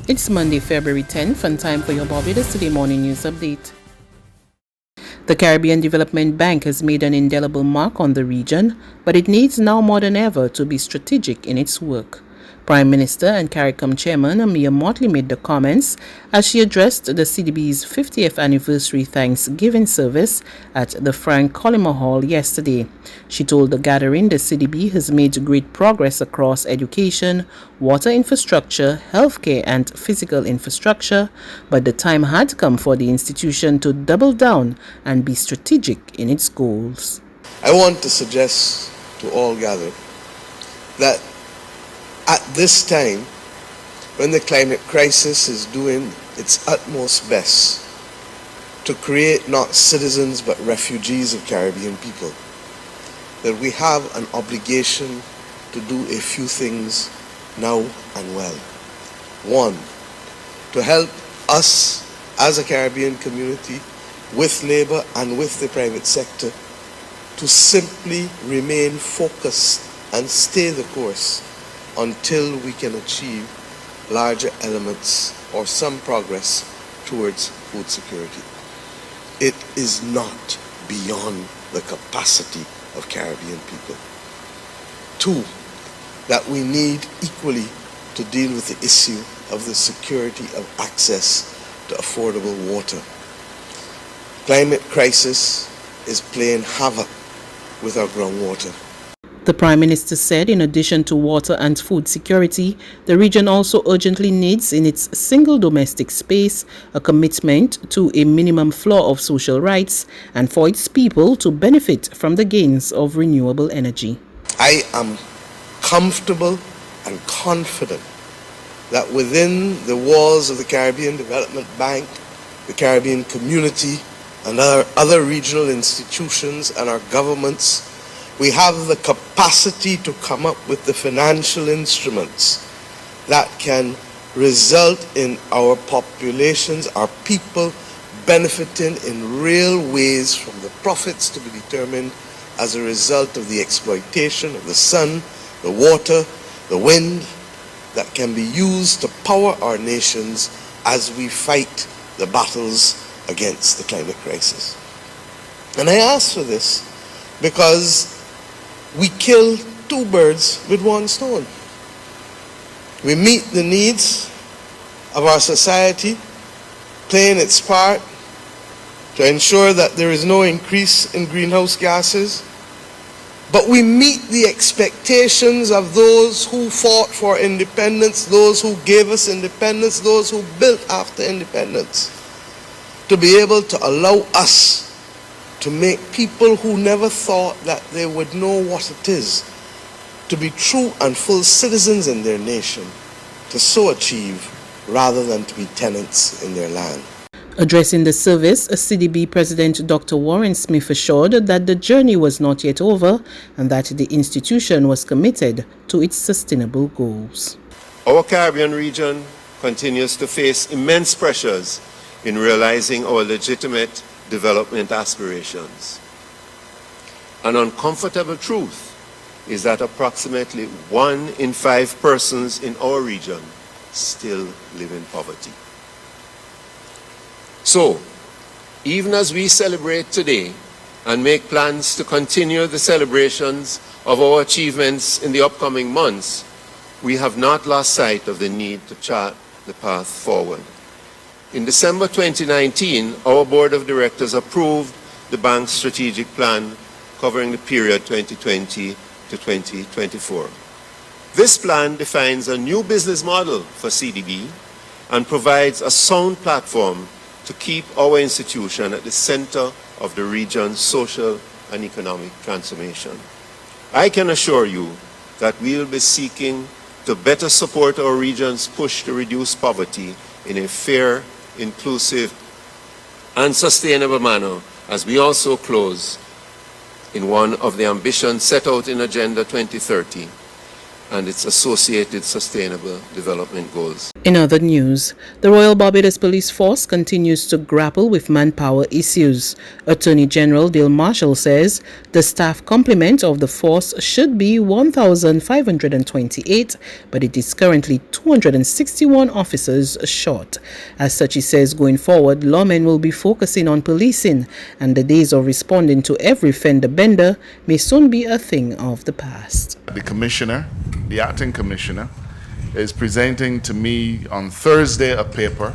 It's Monday, February 10th, and time for your Barbados Today Morning News Update. The Caribbean Development Bank has made an indelible mark on the region, but it needs now more than ever to be strategic in its work. Prime Minister and Caricom Chairman Amia Motley made the comments as she addressed the CDB's 50th anniversary Thanksgiving service at the Frank Collymore Hall yesterday. She told the gathering the CDB has made great progress across education, water infrastructure, healthcare and physical infrastructure, but the time had come for the institution to double down and be strategic in its goals. I want to suggest to all gathered that at this time, when the climate crisis is doing its utmost best to create not citizens but refugees of Caribbean people, that we have an obligation to do a few things now and well. One, to help us as a Caribbean community with labor and with the private sector to simply remain focused and stay the course until we can achieve larger elements or some progress towards food security. It is not beyond the capacity of Caribbean people. Two, that we need equally to deal with the issue of the security of access to affordable water. Climate crisis is playing havoc with our groundwater. The Prime Minister said in addition to water and food security, the region also urgently needs in its single domestic space a commitment to a minimum floor of social rights and for its people to benefit from the gains of renewable energy. I am comfortable and confident that within the walls of the Caribbean Development Bank, the Caribbean community, and other regional institutions and our governments, we have the capacity to come up with the financial instruments that can result in our populations, our people, benefiting in real ways from the profits to be determined as a result of the exploitation of the sun, the water, the wind, that can be used to power our nations as we fight the battles against the climate crisis. And I ask for this because we kill two birds with one stone. We meet the needs of our society, playing its part to ensure that there is no increase in greenhouse gases, but we meet the expectations of those who fought for independence, those who gave us independence, those who built after independence, to be able to allow us to make people who never thought that they would know what it is to be true and full citizens in their nation, to so achieve rather than to be tenants in their land. Addressing the service, CDB President Dr. Warren Smith assured that the journey was not yet over and that the institution was committed to its sustainable goals. Our Caribbean region continues to face immense pressures in realizing our legitimate development aspirations. An uncomfortable truth is that approximately 1 in 5 persons in our region still live in poverty. So, even as we celebrate today and make plans to continue the celebrations of our achievements in the upcoming months, we have not lost sight of the need to chart the path forward. In December 2019, our Board of Directors approved the bank's strategic plan covering the period 2020 to 2024. This plan defines a new business model for CDB and provides a sound platform to keep our institution at the center of the region's social and economic transformation. I can assure you that we will be seeking to better support our region's push to reduce poverty in a fair, inclusive, and sustainable manner as we also close in one of the ambitions set out in Agenda 2030 and its associated sustainable development goals. In other news, the Royal Barbados Police Force continues to grapple with manpower issues. Attorney General Dale Marshall says the staff complement of the force should be 1,528, but it is currently 261 officers short. As such, he says going forward, lawmen will be focusing on policing, and the days of responding to every fender bender may soon be a thing of the past. The acting commissioner, is presenting to me on Thursday a paper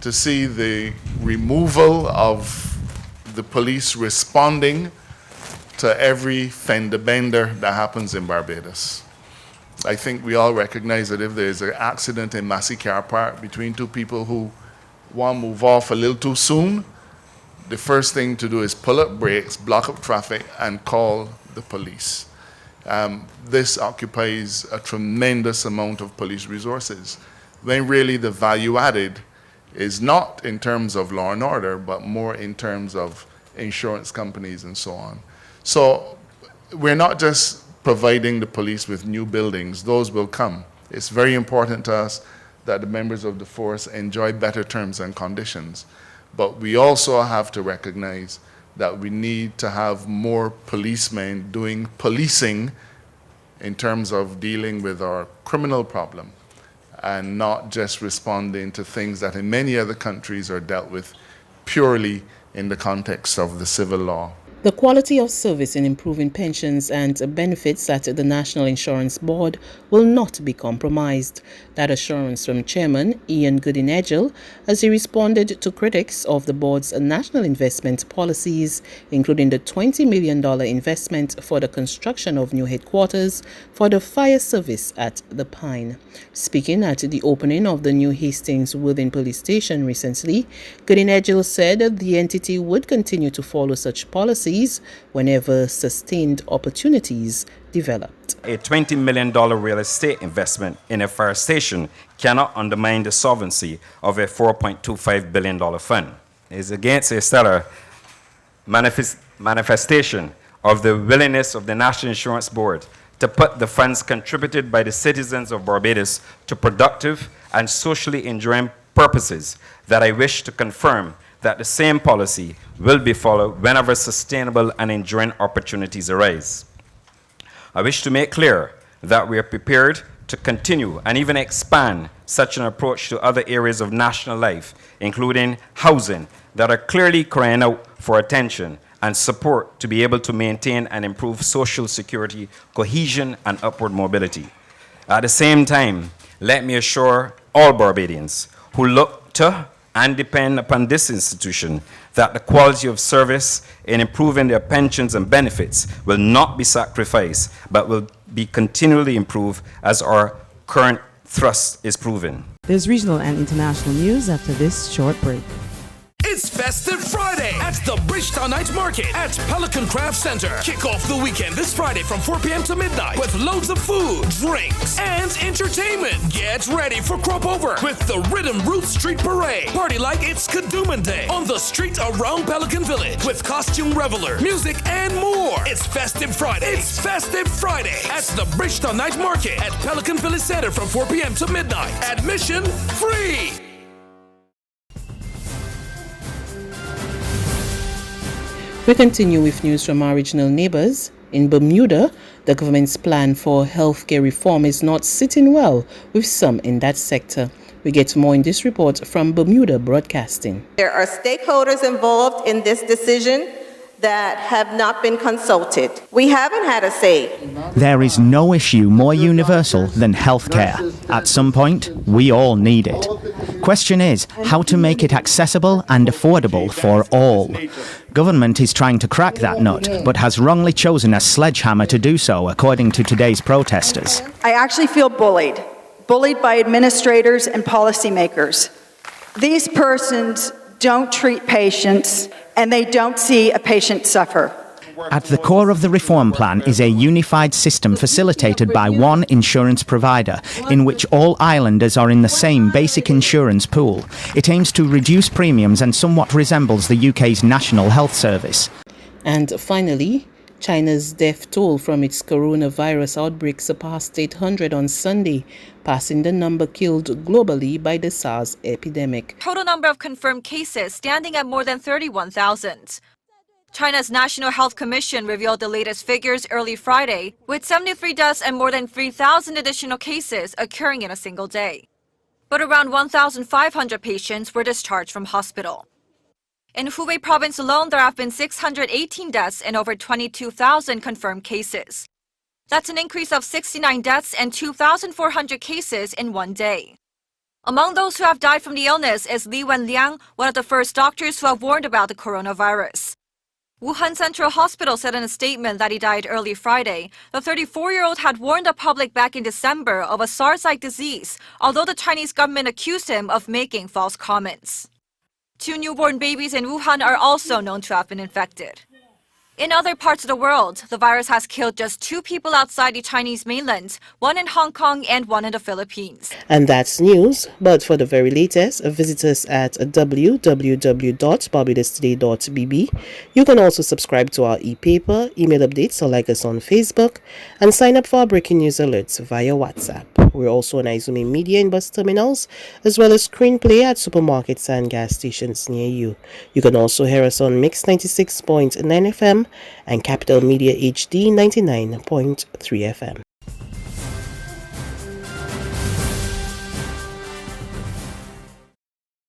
to see the removal of the police responding to every fender bender that happens in Barbados. I think we all recognize that if there's an accident in Massey Car Park between two people who want to move off a little too soon, the first thing to do is pull up brakes, block up traffic, and call the police. This occupies a tremendous amount of police resources, when really the value added is not in terms of law and order, but more in terms of insurance companies and so on. So we're not just providing the police with new buildings, those will come. It's very important to us that the members of the force enjoy better terms and conditions, but we also have to recognize that we need to have more policemen doing policing in terms of dealing with our criminal problem and not just responding to things that in many other countries are dealt with purely in the context of the civil law. The quality of service in improving pensions and benefits at the National Insurance Board will not be compromised. That assurance from Chairman Ian Goodin-Edgell as he responded to critics of the board's national investment policies, including the $20 million investment for the construction of new headquarters for the fire service at the Pine. Speaking at the opening of the new Hastings Worthing Police Station recently, Goodin-Edgell said that the entity would continue to follow such policies whenever sustained opportunities developed. A $20 million real estate investment in a fire station cannot undermine the solvency of a $4.25 billion fund. It is against a stellar manifestation of the willingness of the National Insurance Board to put the funds contributed by the citizens of Barbados to productive and socially enduring purposes that I wish to confirm that the same policy will be followed whenever sustainable and enduring opportunities arise. I wish to make clear that we are prepared to continue and even expand such an approach to other areas of national life, including housing, that are clearly crying out for attention and support to be able to maintain and improve social security, cohesion, and upward mobility. At the same time, let me assure all Barbadians who look to and depend upon this institution that the quality of service in improving their pensions and benefits will not be sacrificed, but will be continually improved as our current thrust is proven. There's regional and international news after this short break. It's Festive Friday at the Bridgetown Night Market at Pelican Craft Center. Kick off the weekend this Friday from 4 p.m. to midnight with loads of food, drinks, and entertainment. Get ready for Crop Over with the Rhythm Roots Street Parade. Party like it's Kadooman Day on the street around Pelican Village with costume reveler, music, and more. It's Festive Friday. It's Festive Friday at the Bridgetown Night Market at Pelican Village Center from 4 p.m. to midnight. Admission free. We continue with news from our regional neighbors. In Bermuda, the government's plan for healthcare reform is not sitting well with some in that sector. We get more in this report from Bermuda Broadcasting. There are stakeholders involved in this decision that have not been consulted. We haven't had a say. There is no issue more universal than healthcare. At some point, we all need it. Question is how to make it accessible and affordable for all. Government is trying to crack that nut, but has wrongly chosen a sledgehammer to do so, according to today's protesters. I actually feel bullied by administrators and policymakers. These persons don't treat patients, and they don't see a patient suffer. At the core of the reform plan is a unified system facilitated by one insurance provider, in which all islanders are in the same basic insurance pool. It aims to reduce premiums and somewhat resembles the UK's National Health Service. And finally, China's death toll from its coronavirus outbreak surpassed 800 on Sunday, passing the number killed globally by the SARS epidemic. Total number of confirmed cases standing at more than 31,000. China's National Health Commission revealed the latest figures early Friday, with 73 deaths and more than 3,000 additional cases occurring in a single day. But around 1,500 patients were discharged from hospital. In Hubei province alone, there have been 618 deaths and over 22,000 confirmed cases. That's an increase of 69 deaths and 2,400 cases in one day. Among those who have died from the illness is Li Wenliang, one of the first doctors who have warned about the coronavirus. Wuhan Central Hospital said in a statement that he died early Friday. The 34-year-old had warned the public back in December of a SARS-like disease, although the Chinese government accused him of making false comments. 2 newborn babies in Wuhan are also known to have been infected. In other parts of the world, the virus has killed just 2 people outside the Chinese mainland, one in Hong Kong and one in the Philippines. And that's news, but for the very latest, visit us at www.barbadostoday.bb. You can also subscribe to our e-paper, email updates, or like us on Facebook, and sign up for our breaking news alerts via WhatsApp. We're also on Izumi Media in bus terminals, as well as screenplay at supermarkets and gas stations near you. You can also hear us on Mix 96.9 FM and Capital Media HD 99.3 FM.